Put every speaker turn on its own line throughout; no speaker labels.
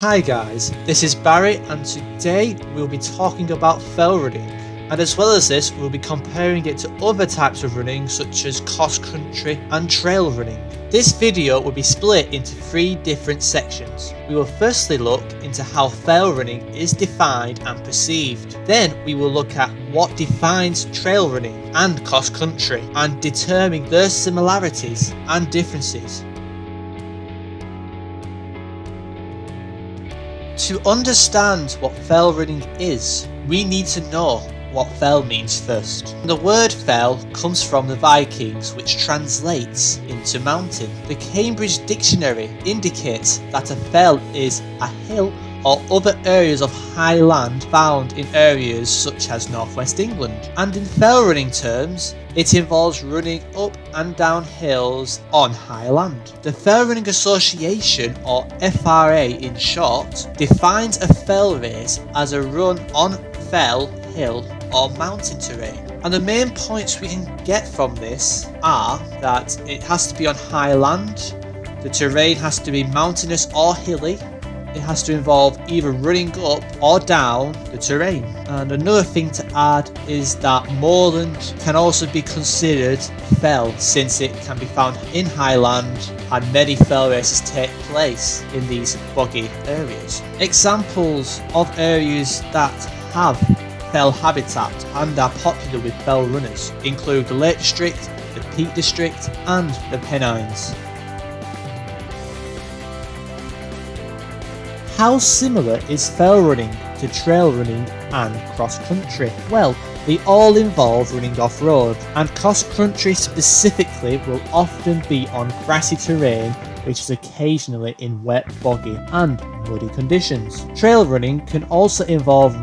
Hi guys, this is Barry and today we'll be talking about fell running, and as well as this we'll be comparing it to other types of running such as cross country and trail running. This video will be split into 3 different sections. We will firstly look into how fell running is defined and perceived. Then we will look at what defines trail running and cross country and determine their similarities and differences. To understand what fell running is, we need to know what fell means first. The word fell comes from the Vikings, which translates into mountain. The Cambridge Dictionary indicates that a fell is a hill or other areas of high land found in areas such as northwest England. And in fell running terms, it involves running up and down hills on high land. The Fell Running Association, or FRA in short, defines a fell race as a run on fell, hill or mountain terrain. And the main points we can get from this are that it has to be on high land, the terrain has to be mountainous or hilly, it has to involve either running up or down the terrain. And another thing to add is that moorland can also be considered fell, since it can be found in highland and many fell races take place in these boggy areas. Examples of areas that have fell habitat and are popular with fell runners include the Lake District, the Peak District and the Pennines. How similar is fell running to trail running and cross country? Well, they all involve running off-road, and cross country specifically will often be on grassy terrain, which is occasionally in wet, boggy and muddy conditions. Trail running can also involve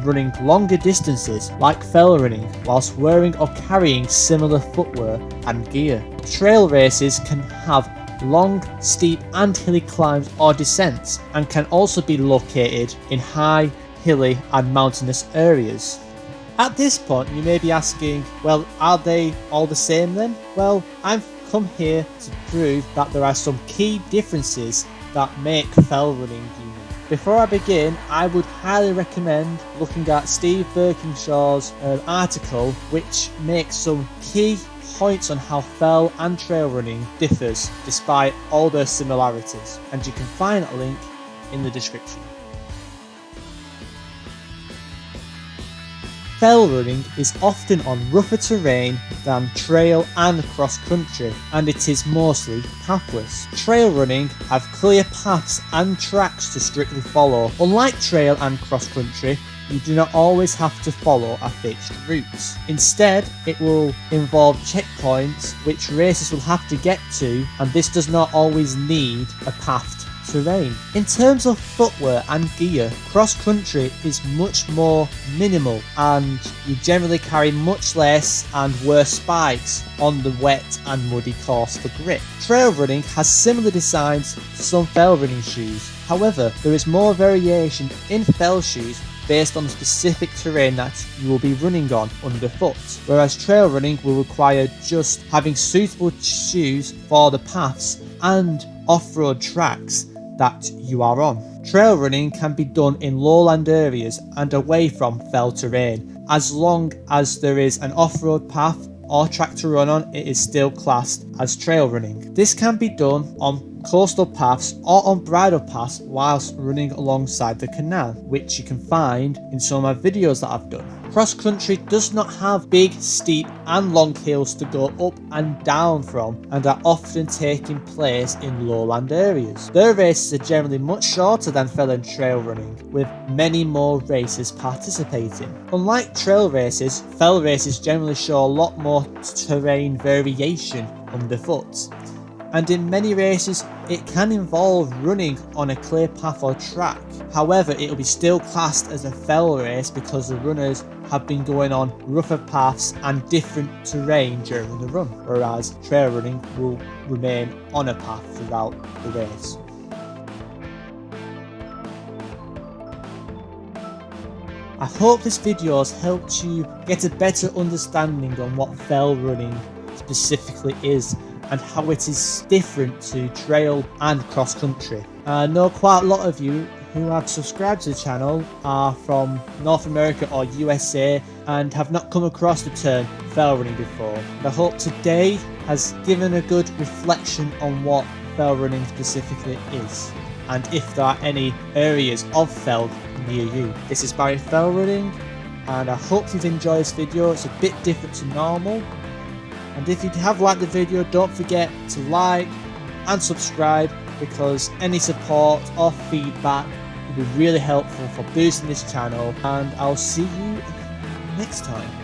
running longer distances like fell running whilst wearing or carrying similar footwear and gear. Trail races can have long, steep and hilly climbs or descents, and can also be located in high, hilly and mountainous areas. At this point you may be asking, well, are they all the same then? Well, I've come here to prove that there are some key differences that make fell running unique. Before I begin, I would highly recommend looking at Steve Birkinshaw's article, which makes some key points on how fell and trail running differs despite all their similarities, and you can find that link in the description. Fell running is often on rougher terrain than trail and cross country, and it is mostly pathless. Trail running have clear paths and tracks to strictly follow. Unlike trail and cross country, you do not always have to follow a fixed route. Instead, it will involve checkpoints which racers will have to get to, and this does not always need a pathed terrain. In terms of footwear and gear, cross country is much more minimal, and you generally carry much less and wear spikes on the wet and muddy course for grip. Trail running has similar designs to some fell running shoes. However, there is more variation in fell shoes based on the specific terrain that you will be running on underfoot, whereas trail running will require just having suitable shoes for the paths and off-road tracks that you are on. Trail running can be done in lowland areas and away from fell terrain. As long as there is an off-road path or track to run on, it is still classed as trail running. This can be done on coastal paths or on bridle paths whilst running alongside the canal, which you can find in some of my videos that I've done. Cross country does not have big, steep and long hills to go up and down from, and are often taking place in lowland areas. Their races are generally much shorter than fell and trail running, with many more racers participating. Unlike trail races, fell races generally show a lot more terrain variation underfoot, and in many races it can involve running on a clear path or track. However, it will be still classed as a fell race because the runners have been going on rougher paths and different terrain during the run, whereas trail running will remain on a path throughout the race. I hope this video has helped you get a better understanding on what fell running specifically is and how it is different to trail and cross country. I know quite a lot of you who have subscribed to the channel are from North America or USA and have not come across the term fell running before. I hope today has given a good reflection on what fell running specifically is, and if there are any areas of fell near you. This is Barry Fell Running, and I hope you've enjoyed this video. It's a bit different to normal, and if you have liked the video, don't forget to like and subscribe, because any support or feedback will be really helpful for boosting this channel, and I'll see you next time.